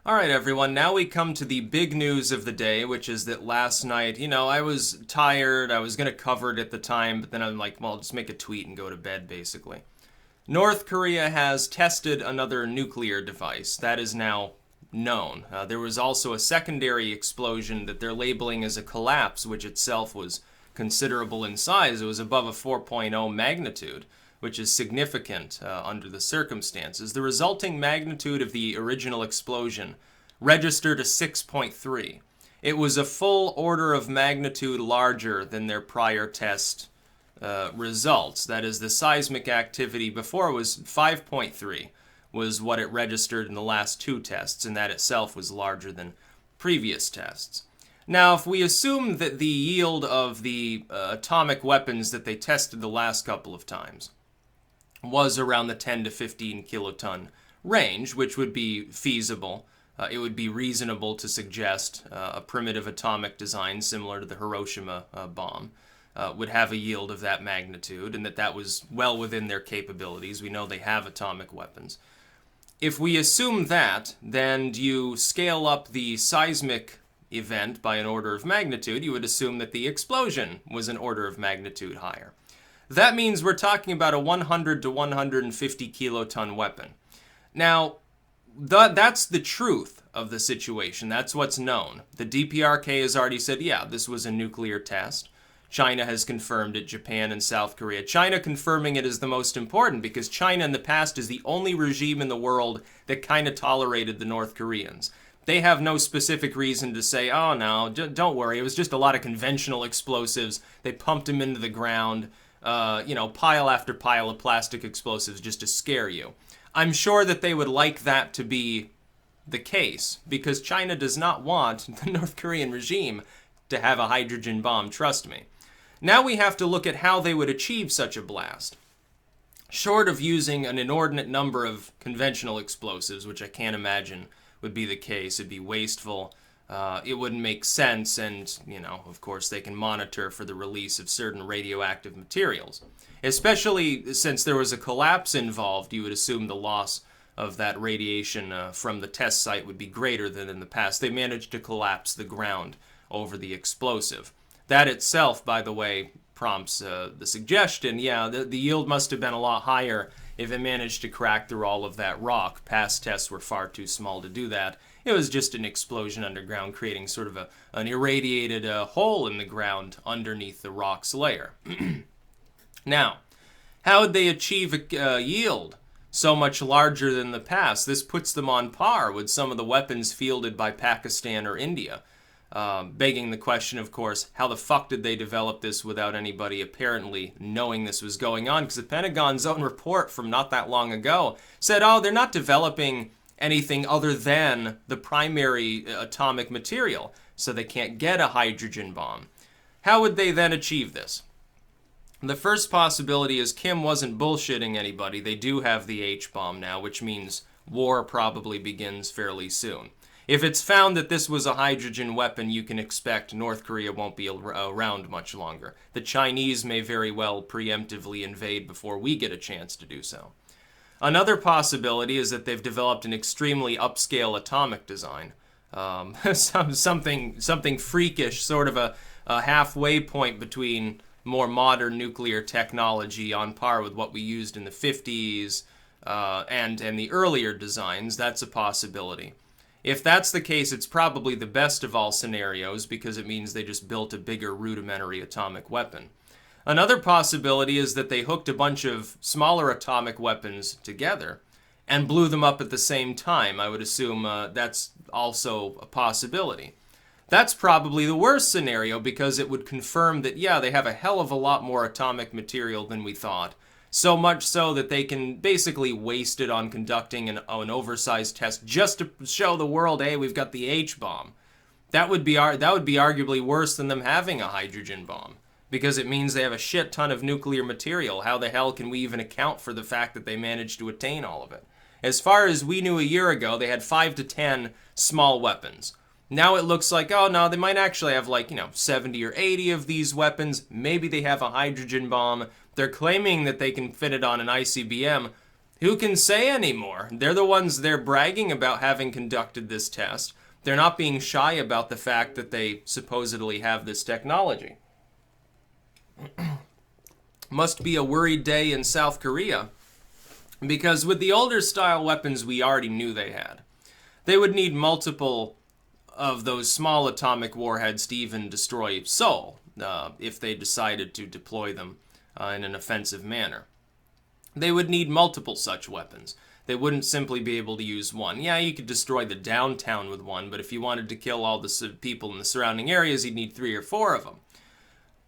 Alright everyone, now we come to the big news of the day, which is that last night, I was tired, I was going to cover it at the time, but then I'm like, well, I'll just make a tweet and go to bed, basically. North Korea has tested another nuclear device. That is now known. There was also a secondary explosion that they're labeling as a collapse, which itself was considerable in size. It was above a 4.0 magnitude, which is significant under the circumstances. The resulting magnitude of the original explosion registered a 6.3. It was a full order of magnitude larger than their prior test results. That is, the seismic activity before was 5.3, was what it registered in the last two tests, and that itself was larger than previous tests. Now, if we assume that the yield of the atomic weapons that they tested the last couple of times was around the 10 to 15 kiloton range, which would be feasible. It would be reasonable to suggest a primitive atomic design similar to the Hiroshima bomb would have a yield of that magnitude, and that was well within their capabilities. We know they have atomic weapons. If we assume that, then you scale up the seismic event by an order of magnitude, you would assume that the explosion was an order of magnitude higher. That means we're talking about a 100 to 150 kiloton weapon. Now, that's the truth of the situation. That's what's known. The DPRK has already said, yeah, this was a nuclear test. China has confirmed it, Japan and South Korea. China confirming it is the most important because China in the past is the only regime in the world that kind of tolerated the North Koreans. They have no specific reason to say, oh no, don't worry, it was just a lot of conventional explosives. They pumped them into the ground. Pile after pile of plastic explosives just to scare you. I'm sure that they would like that to be the case because China does not want the North Korean regime to have a hydrogen bomb, trust me. Now we have to look at how they would achieve such a blast. Short of using an inordinate number of conventional explosives, which I can't imagine would be the case, it'd be wasteful. It wouldn't make sense, and, of course, they can monitor for the release of certain radioactive materials. Especially since there was a collapse involved, you would assume the loss of that radiation from the test site would be greater than in the past. They managed to collapse the ground over the explosive. That itself, by the way, prompts the suggestion, yeah, the yield must have been a lot higher if it managed to crack through all of that rock. Past tests were far too small to do that. It was just an explosion underground, creating sort of an irradiated hole in the ground underneath the rock's layer. Now, how would they achieve a yield so much larger than the past? This puts them on par with some of the weapons fielded by Pakistan or India. Begging the question, of course, how the fuck did they develop this without anybody apparently knowing this was going on? Because the Pentagon's own report from not that long ago said, oh, they're not developing anything other than the primary atomic material, so they can't get a hydrogen bomb. How would they then achieve this? The first possibility is Kim wasn't bullshitting anybody. They do have the H-bomb now, which means war probably begins fairly soon. If it's found that this was a hydrogen weapon, you can expect North Korea won't be around much longer. The Chinese may very well preemptively invade before we get a chance to do so. Another possibility is that they've developed an extremely upscale atomic design. Something freakish, sort of a halfway point between more modern nuclear technology on par with what we used in the 50s and the earlier designs. That's a possibility. If that's the case, it's probably the best of all scenarios because it means they just built a bigger rudimentary atomic weapon. Another possibility is that they hooked a bunch of smaller atomic weapons together and blew them up at the same time. I would assume that's also a possibility. That's probably the worst scenario because it would confirm that, yeah, they have a hell of a lot more atomic material than we thought. So much so that they can basically waste it on conducting an oversized test just to show the world, hey, we've got the H-bomb. That would be arguably worse than them having a hydrogen bomb, because it means they have a shit ton of nuclear material. How the hell can we even account for the fact that they managed to attain all of it? As far as we knew a year ago, they had 5 to 10 small weapons. Now it looks like, oh no, they might actually have 70 or 80 of these weapons. Maybe they have a hydrogen bomb. They're claiming that they can fit it on an ICBM. Who can say anymore? They're the ones they're bragging about having conducted this test. They're not being shy about the fact that they supposedly have this technology. Must be a worried day in South Korea, because with the older style weapons we already knew they had, they would need multiple of those small atomic warheads to even destroy Seoul, if they decided to deploy them in an offensive manner. They would need multiple such weapons. They wouldn't simply be able to use one. Yeah, you could destroy the downtown with one, but if you wanted to kill all the people in the surrounding areas, you'd need 3 or 4 of them.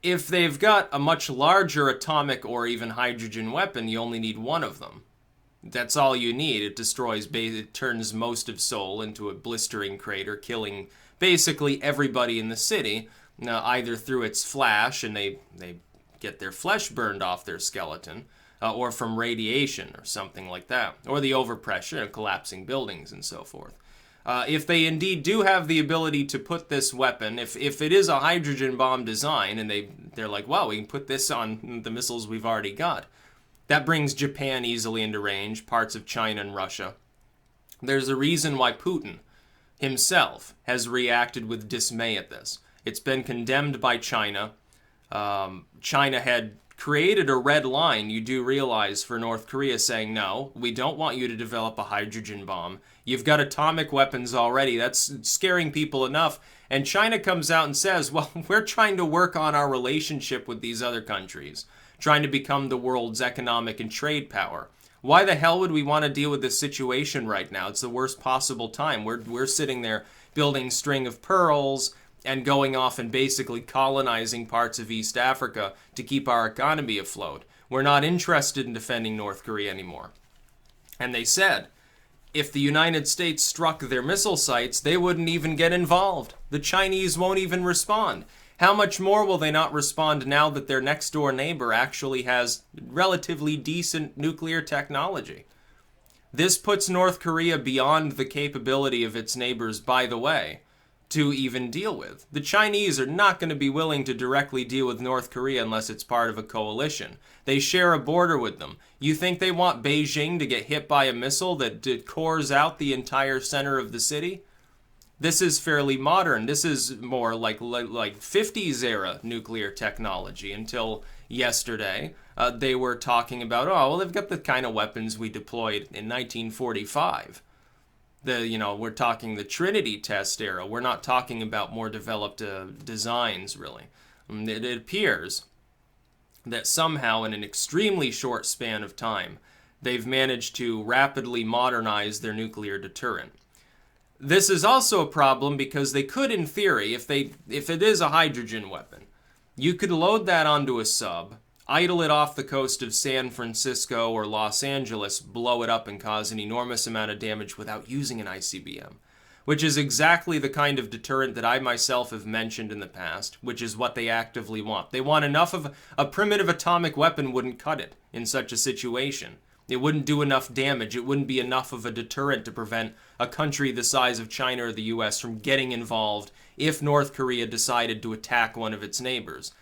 If they've got a much larger atomic or even hydrogen weapon, you only need 1 of them. That's all you need. It turns most of Seoul into a blistering crater, killing basically everybody in the city, either through its flash, and they get their flesh burned off their skeleton, or from radiation or something like that, or the overpressure and collapsing buildings and so forth. If they indeed do have the ability to put this weapon, if it is a hydrogen bomb design, and they're like, well, we can put this on the missiles we've already got, that brings Japan easily into range, parts of China and Russia. There's a reason why Putin himself has reacted with dismay at this. It's been condemned by China. China had created a red line, you do realize, for North Korea, saying, no, we don't want you to develop a hydrogen bomb. You've got atomic weapons already. That's scaring people enough. And China comes out and says, well, we're trying to work on our relationship with these other countries, trying to become the world's economic and trade power. Why the hell would we want to deal with this situation right now? It's the worst possible time. We're sitting there building string of pearls and going off and basically colonizing parts of East Africa to keep our economy afloat. We're not interested in defending North Korea anymore. And they said, if the United States struck their missile sites, they wouldn't even get involved. The Chinese won't even respond. How much more will they not respond now that their next door neighbor actually has relatively decent nuclear technology? This puts North Korea beyond the capability of its neighbors, by the way, to even deal with. The Chinese are not going to be willing to directly deal with North Korea unless it's part of a coalition. They share a border with them. You think they want Beijing to get hit by a missile that cores out the entire center of the city? This is fairly modern. This is more like 50s era nuclear technology. Until yesterday, they were talking about, oh, well, they've got the kind of weapons we deployed in 1945. We're talking the Trinity test era. We're not talking about more developed designs, really. It appears that somehow in an extremely short span of time, they've managed to rapidly modernize their nuclear deterrent. This is also a problem because they could, in theory, if it is a hydrogen weapon, you could load that onto a sub, idle it off the coast of San Francisco or Los Angeles, blow it up and cause an enormous amount of damage without using an ICBM, which is exactly the kind of deterrent that I myself have mentioned in the past, which is what they actively want. They want enough of a primitive atomic weapon wouldn't cut it in such a situation. It wouldn't do enough damage. It wouldn't be enough of a deterrent to prevent a country the size of China or the US from getting involved if North Korea decided to attack one of its neighbors.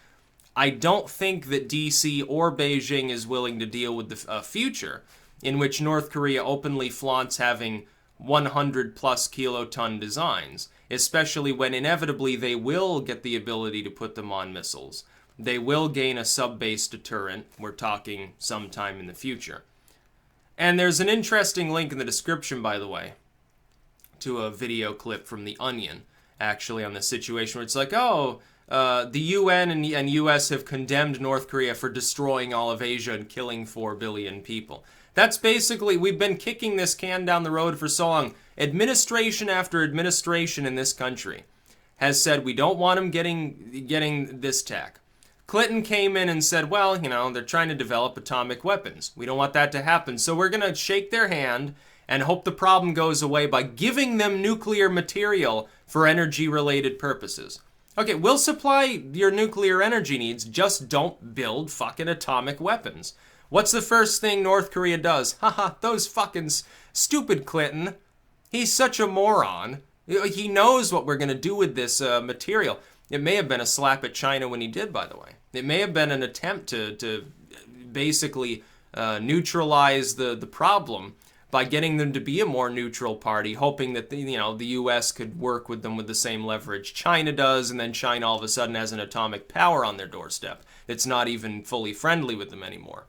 I don't think that DC or Beijing is willing to deal with the future in which North Korea openly flaunts having 100 plus kiloton designs, especially when inevitably they will get the ability to put them on missiles. They will gain a sub-base deterrent. We're talking sometime in the future. And there's an interesting link in the description, by the way, to a video clip from The Onion, actually, on the situation where it's like, oh, the UN and US have condemned North Korea for destroying all of Asia and killing 4 billion people. That's basically, we've been kicking this can down the road for so long. Administration after administration in this country has said we don't want them getting this tech. Clinton came in and said, well, they're trying to develop atomic weapons. We don't want that to happen, so we're going to shake their hand and hope the problem goes away by giving them nuclear material for energy-related purposes. Okay, we'll supply your nuclear energy needs, just don't build fucking atomic weapons. What's the first thing North Korea does? Haha, those fucking stupid Clinton. He's such a moron. He knows what we're going to do with this material. It may have been a slap at China when he did, by the way. It may have been an attempt to basically neutralize the problem by getting them to be a more neutral party, hoping that the U.S. could work with them with the same leverage China does, and then China all of a sudden has an atomic power on their doorstep. It's not even fully friendly with them anymore.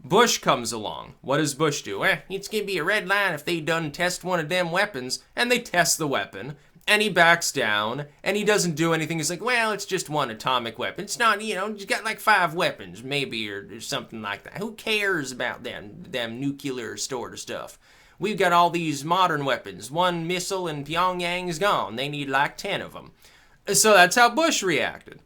Bush comes along. What does Bush do? It's going to be a red line if they done test one of them weapons. And they test the weapon, and he backs down, and he doesn't do anything. He's like, well, it's just one atomic weapon. It's not, you got like 5 weapons, maybe, or something like that. Who cares about them nuclear stored stuff? We've got all these modern weapons. 1 missile in Pyongyang's gone. They need like 10 of them. So that's how Bush reacted.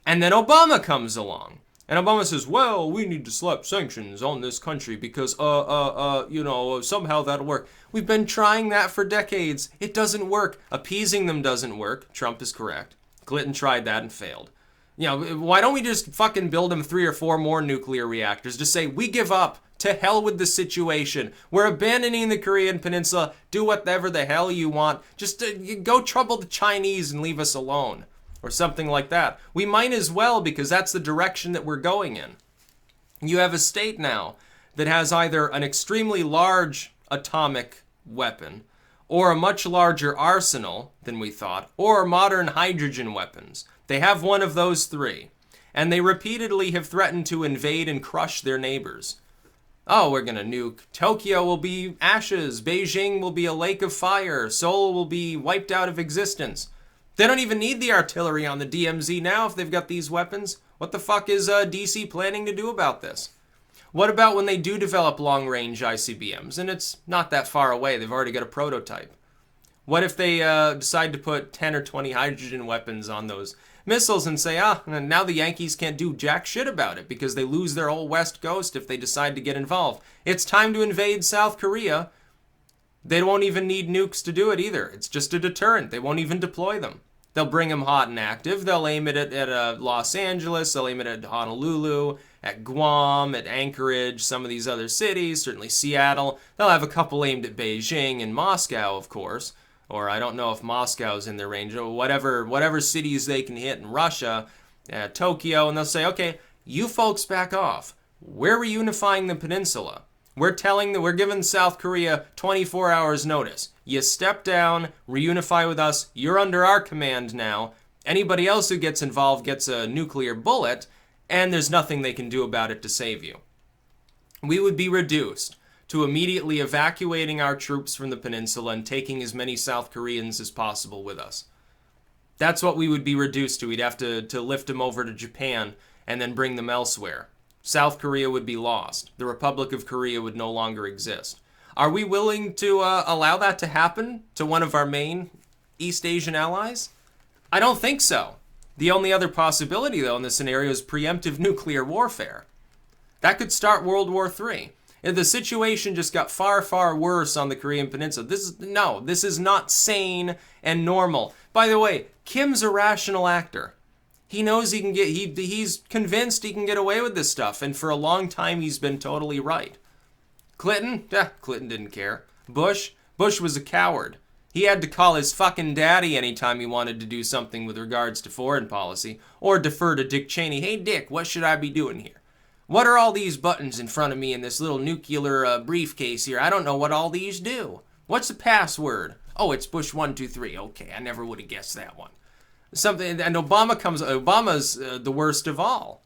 And then Obama comes along. And Obama says, well, we need to slap sanctions on this country because, somehow that'll work. We've been trying that for decades. It doesn't work. Appeasing them doesn't work. Trump is correct. Clinton tried that and failed. Why don't we just fucking build them 3 or 4 more nuclear reactors? Just say, we give up. To hell with the situation. We're abandoning the Korean Peninsula. Do whatever the hell you want. Just go trouble the Chinese and leave us alone. Or something like that. We might as well, because that's the direction that we're going in. You have a state now that has either an extremely large atomic weapon, or a much larger arsenal than we thought, or modern hydrogen weapons. They have one of those 3. And they repeatedly have threatened to invade and crush their neighbors. Oh, we're gonna nuke. Tokyo will be ashes. Beijing will be a lake of fire. Seoul will be wiped out of existence. They don't even need the artillery on the DMZ now if they've got these weapons. What the fuck is DC planning to do about this? What about when they do develop long-range ICBMs? And it's not that far away. They've already got a prototype. What if they decide to put 10 or 20 hydrogen weapons on those missiles and say, now the Yankees can't do jack shit about it because they lose their whole West Coast if they decide to get involved. It's time to invade South Korea. They won't even need nukes to do it either. It's just a deterrent. They won't even deploy them. They'll bring them hot and active. They'll aim it at Los Angeles. They'll aim it at Honolulu, at Guam, at Anchorage, some of these other cities, certainly Seattle. They'll have a couple aimed at Beijing and Moscow, of course. Or I don't know if Moscow's in their range. Or whatever cities they can hit in Russia, Tokyo. And they'll say, okay, you folks back off. We're reunifying the peninsula. We're giving South Korea 24 hours notice. You step down, reunify with us, you're under our command now. Anybody else who gets involved gets a nuclear bullet, and there's nothing they can do about it to save you. We would be reduced to immediately evacuating our troops from the peninsula and taking as many South Koreans as possible with us. That's what we would be reduced to. We'd have to lift them over to Japan and then bring them elsewhere. South Korea would be lost. The Republic of Korea would no longer exist. Are we willing to allow that to happen to one of our main East Asian allies? I don't think so. The only other possibility, though, in this scenario is preemptive nuclear warfare. That could start World War III. If the situation just got far, far worse on the Korean Peninsula. This is not sane and normal. By the way, Kim's a rational actor. He knows he can he's convinced he can get away with this stuff, and for a long time he's been totally right. Clinton? Clinton didn't care. Bush was a coward. He had to call his fucking daddy anytime he wanted to do something with regards to foreign policy, or defer to Dick Cheney. Hey Dick, what should I be doing here? What are all these buttons in front of me in this little nuclear briefcase here? I don't know what all these do. What's the password? Oh, it's Bush 123. Okay, I never would have guessed that one. And Obama's the worst of all,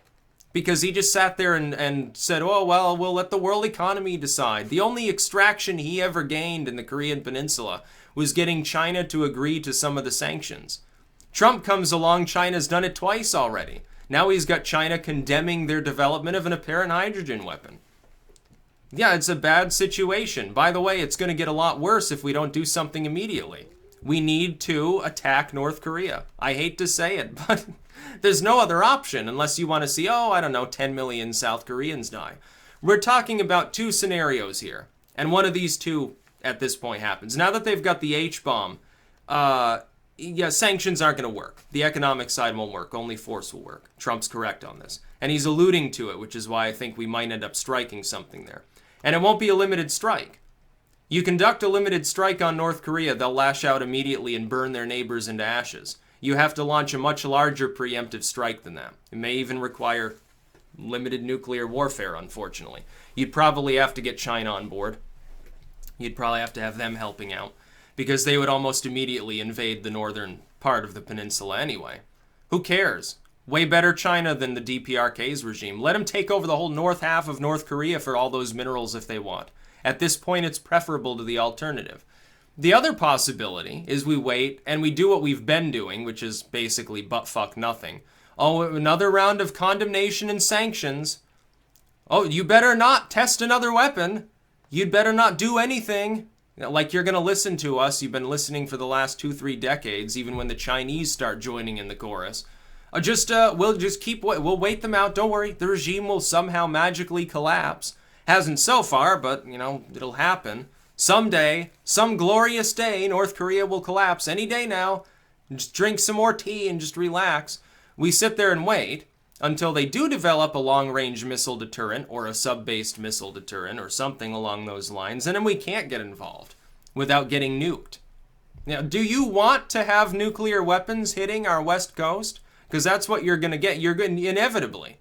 because he just sat there and said, oh, well, we'll let the world economy decide. The only extraction he ever gained in the Korean Peninsula was getting China to agree to some of the sanctions. Trump comes along, China's done it twice already. Now he's got China condemning their development of an apparent hydrogen weapon. Yeah, it's a bad situation. By the way, it's going to get a lot worse if we don't do something immediately. We need to attack North Korea. I hate to say it, but there's no other option unless you want to see, 10 million South Koreans die. We're talking about 2 scenarios here, and one of these 2 at this point happens. Now that they've got the H-bomb, sanctions aren't going to work. The economic side won't work. Only force will work. Trump's correct on this. And he's alluding to it, which is why I think we might end up striking something there. And it won't be a limited strike. You conduct a limited strike on North Korea, they'll lash out immediately and burn their neighbors into ashes. You have to launch a much larger preemptive strike than that. It may even require limited nuclear warfare, unfortunately. You'd probably have to get China on board. You'd probably have to have them helping out, because they would almost immediately invade the northern part of the peninsula anyway. Who cares? Way better China than the DPRK's regime. Let them take over the whole north half of North Korea for all those minerals if they want. At this point, it's preferable to the alternative. The other possibility is we wait and we do what we've been doing, which is basically butt-fuck nothing. Oh, another round of condemnation and sanctions. Oh, you better not test another weapon. You'd better not do anything. Like you're going to listen to us. You've been listening for the last 2-3 decades, even when the Chinese start joining in the chorus. We'll wait them out. Don't worry. The regime will somehow magically collapse. Hasn't so far, but, it'll happen. Someday, some glorious day, North Korea will collapse any day now. Just drink some more tea and just relax. We sit there and wait until they do develop a long-range missile deterrent or a sub-based missile deterrent or something along those lines, and then we can't get involved without getting nuked. Now, do you want to have nuclear weapons hitting our west coast? Because that's what you're going to get. You're going inevitably.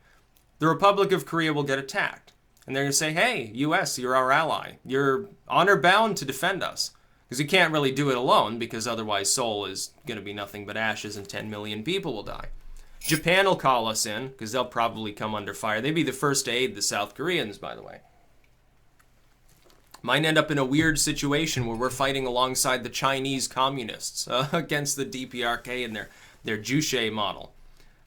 The Republic of Korea will get attacked. And they're going to say, hey, U.S., you're our ally. You're honor-bound to defend us. Because you can't really do it alone, because otherwise Seoul is going to be nothing but ashes and 10 million people will die. Japan will call us in, because they'll probably come under fire. They'd be the first to aid the South Koreans, by the way. Might end up in a weird situation where we're fighting alongside the Chinese communists against the DPRK and their Juche model.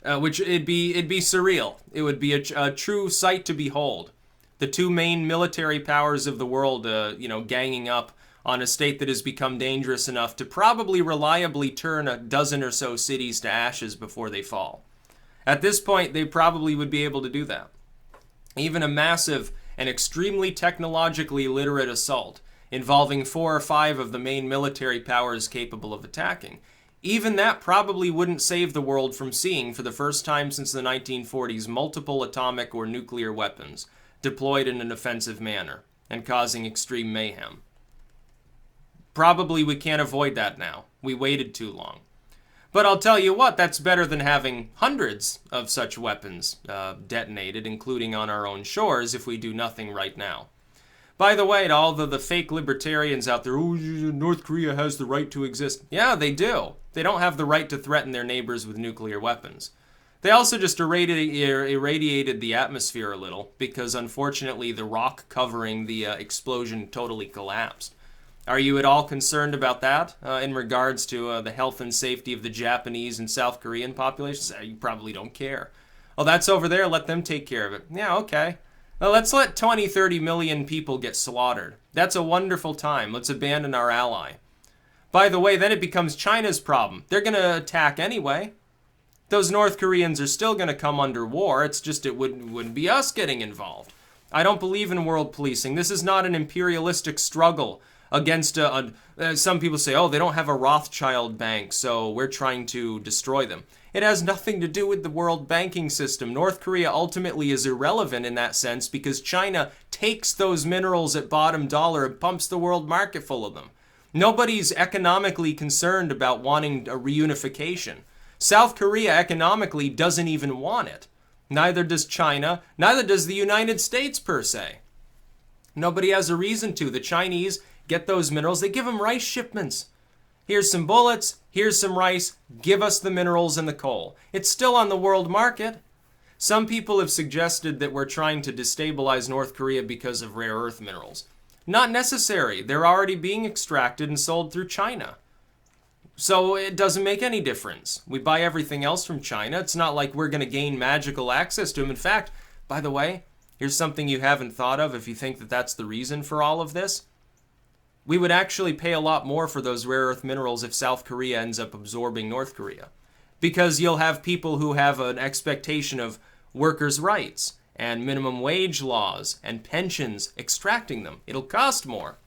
Which it'd be surreal. It would be a true sight to behold. The two main military powers of the world, ganging up on a state that has become dangerous enough to probably reliably turn a dozen or so cities to ashes before they fall. At this point, they probably would be able to do that. Even a massive and extremely technologically literate assault involving 4 or 5 of the main military powers capable of attacking. Even that probably wouldn't save the world from seeing, for the first time since the 1940s, multiple atomic or nuclear weapons deployed in an offensive manner and causing extreme mayhem. Probably we can't avoid that now. We waited too long. But I'll tell you what, that's better than having hundreds of such weapons detonated, including on our own shores, if we do nothing right now. By the way, to all the fake libertarians out there, oh, North Korea has the right to exist. Yeah, they do. They don't have the right to threaten their neighbors with nuclear weapons. They also just irradiated the atmosphere a little, because unfortunately the rock covering the explosion totally collapsed. Are you at all concerned about that in regards to the health and safety of the Japanese and South Korean populations? You probably don't care. Oh, that's over there. Let them take care of it. Yeah, okay. Well, let's let 20, 30 million people get slaughtered. That's a wonderful time. Let's abandon our ally. By the way, then it becomes China's problem. They're going to attack anyway. Those North Koreans are still going to come under war. It's just it wouldn't be us getting involved. I don't believe in world policing. This is not an imperialistic struggle against some people say, oh, they don't have a Rothschild bank, so we're trying to destroy them. It has nothing to do with the world banking system. North Korea ultimately is irrelevant in that sense because China takes those minerals at bottom dollar and pumps the world market full of them. Nobody's economically concerned about wanting a reunification. South Korea economically doesn't even want it. Neither does China, neither does the United States per se. Nobody has a reason to. The Chinese get those minerals, they give them rice shipments. Here's some bullets, here's some rice, give us the minerals and the coal. It's still on the world market. Some people have suggested that we're trying to destabilize North Korea because of rare earth minerals. Not necessary. They're already being extracted and sold through China. So it doesn't make any difference. We buy everything else from China. It's not like we're going to gain magical access to them. In fact, by the way, here's something you haven't thought of if you think that that's the reason for all of this. We would actually pay a lot more for those rare earth minerals if South Korea ends up absorbing North Korea. Because you'll have people who have an expectation of workers' rights and minimum wage laws and pensions extracting them. It'll cost more.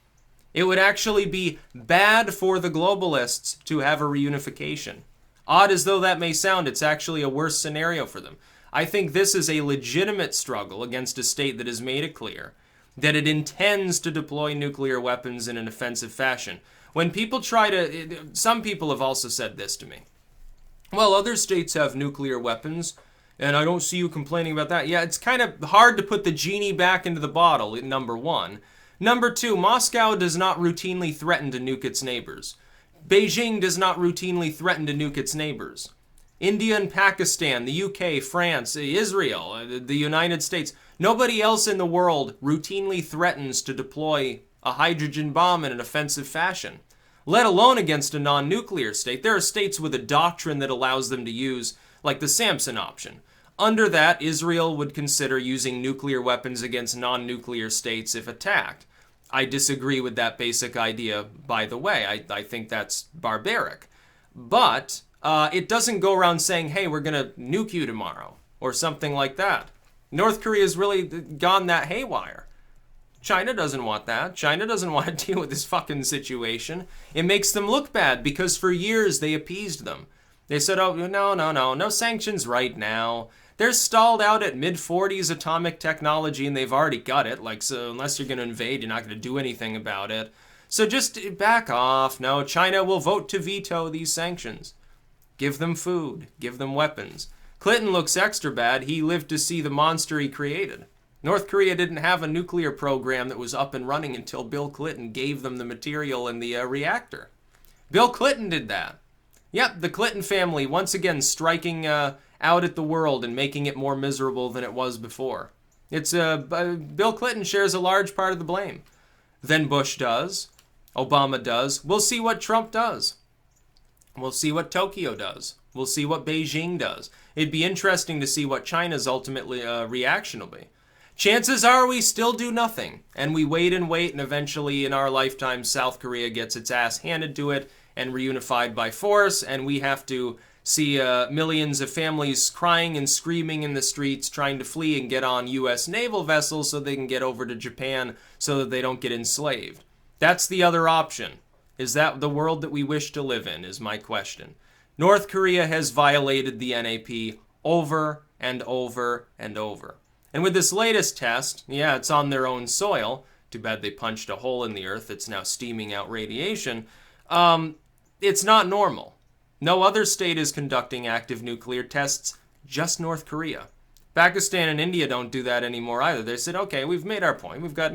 It would actually be bad for the globalists to have a reunification. Odd as though that may sound, it's actually a worse scenario for them. I think this is a legitimate struggle against a state that has made it clear that it intends to deploy nuclear weapons in an offensive fashion. When people try to, some people have also said this to me. Well, other states have nuclear weapons. And I don't see you complaining about that. Yeah, it's kind of hard to put the genie back into the bottle, number one. Number two, Moscow does not routinely threaten to nuke its neighbors. Beijing does not routinely threaten to nuke its neighbors. India and Pakistan, the UK, France, Israel, the United States, nobody else in the world routinely threatens to deploy a hydrogen bomb in an offensive fashion, let alone against a non-nuclear state. There are states with a doctrine that allows them to use, like the Samson option. Under that, Israel would consider using nuclear weapons against non-nuclear states if attacked. I disagree with that basic idea, by the way. I think that's barbaric. But it doesn't go around saying, hey, we're going to nuke you tomorrow, or something like that. North Korea's really gone that haywire. China doesn't want that. China doesn't want to deal with this fucking situation. It makes them look bad because for years they appeased them. They said, oh, no sanctions right now. They're stalled out at mid-40s atomic technology and they've already got it. Like, so unless you're going to invade, you're not going to do anything about it. So just back off. No, China will vote to veto these sanctions. Give them food. Give them weapons. Clinton looks extra bad. He lived to see the monster he created. North Korea didn't have a nuclear program that was up and running until Bill Clinton gave them the material and the reactor. Bill Clinton did that. Yep, the Clinton family once again striking out at the world and making it more miserable than it was before. It's Bill Clinton shares a large part of the blame. Then Bush does. Obama does. We'll see what Trump does. We'll see what Tokyo does. We'll see what Beijing does. It'd be interesting to see what China's ultimately reaction will be. Chances are we still do nothing, and we wait, and eventually in our lifetime South Korea gets its ass handed to it and reunified by force, and we have to see millions of families crying and screaming in the streets trying to flee and get on U.S. naval vessels so they can get over to Japan so that they don't get enslaved. That's the other option. Is that the world that we wish to live in, is my question. North Korea has violated the NAP over and over and over. And with this latest test, yeah, it's on their own soil. Too bad they punched a hole in the earth that's now steaming out radiation. It's not normal. No other state is conducting active nuclear tests, just North Korea. Pakistan and India don't do that anymore either. They said, okay, we've made our point. We've got,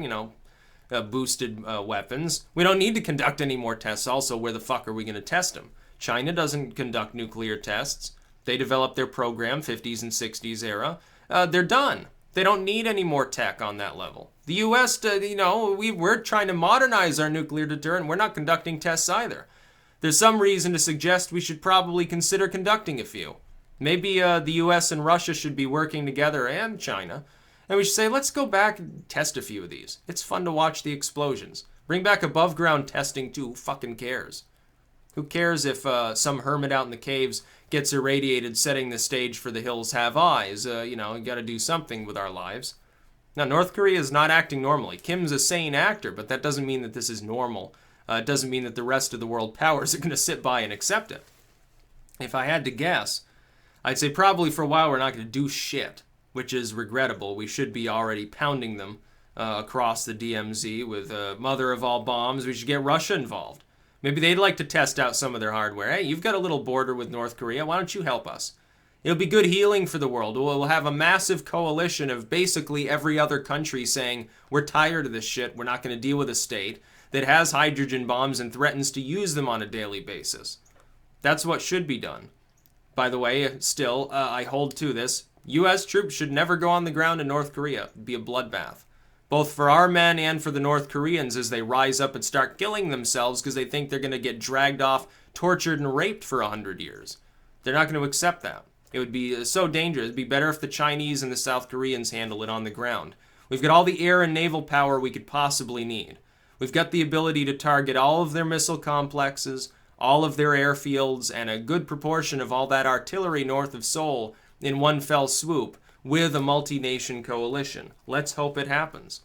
boosted weapons. We don't need to conduct any more tests. Also, where the fuck are we going to test them? China doesn't conduct nuclear tests. They developed their program, 50s and 60s era. They're done. They don't need any more tech on that level. The U.S., we're trying to modernize our nuclear deterrent. We're not conducting tests either. There's some reason to suggest we should probably consider conducting a few. Maybe the U.S. and Russia should be working together, and China. And we should say, let's go back and test a few of these. It's fun to watch the explosions. Bring back above ground testing too. Who fucking cares? Who cares if some hermit out in the caves gets irradiated setting the stage for The Hills Have Eyes? You got to do something with our lives. Now, North Korea is not acting normally. Kim's a sane actor, but that doesn't mean that this is normal. It doesn't mean that the rest of the world powers are going to sit by and accept it. If I had to guess, I'd say probably for a while we're not going to do shit, which is regrettable. We should be already pounding them across the DMZ with mother of all bombs. We should get Russia involved. Maybe they'd like to test out some of their hardware. Hey, you've got a little border with North Korea. Why don't you help us? It'll be good healing for the world. We'll have a massive coalition of basically every other country saying, we're tired of this shit. We're not going to deal with a state that has hydrogen bombs and threatens to use them on a daily basis. That's what should be done. By the way, still, I hold to this. U.S. troops should never go on the ground in North Korea. It'd be a bloodbath. Both for our men and for the North Koreans as they rise up and start killing themselves because they think they're going to get dragged off, tortured, and raped for 100 years. They're not going to accept that. It would be so dangerous. It'd be better if the Chinese and the South Koreans handle it on the ground. We've got all the air and naval power we could possibly need. We've got the ability to target all of their missile complexes, all of their airfields, and a good proportion of all that artillery north of Seoul in one fell swoop with a multi-nation coalition. Let's hope it happens.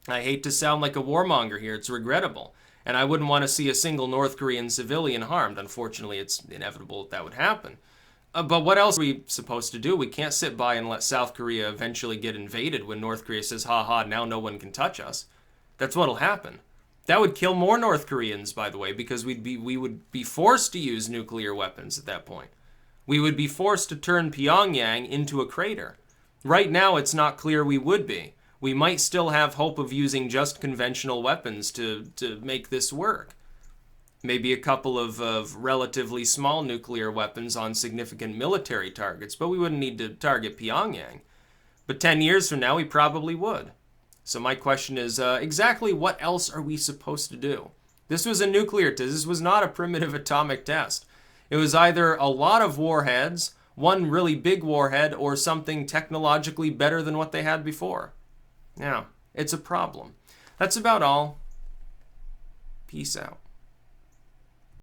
I hate to sound like a warmonger here. It's regrettable. And I wouldn't want to see a single North Korean civilian harmed. Unfortunately, it's inevitable that would happen. But what else are we supposed to do? We can't sit by and let South Korea eventually get invaded when North Korea says, ha ha, now no one can touch us. That's what'll happen. That would kill more North Koreans, by the way, because we would be forced to use nuclear weapons at that point. We would be forced to turn Pyongyang into a crater. Right now, it's not clear we would be. We might still have hope of using just conventional weapons to make this work. Maybe a couple of relatively small nuclear weapons on significant military targets, but we wouldn't need to target Pyongyang. But 10 years from now, we probably would. So my question is, exactly what else are we supposed to do? This was a nuclear test. This was not a primitive atomic test. It was either a lot of warheads, one really big warhead, or something technologically better than what they had before. Yeah, it's a problem. That's about all. Peace out.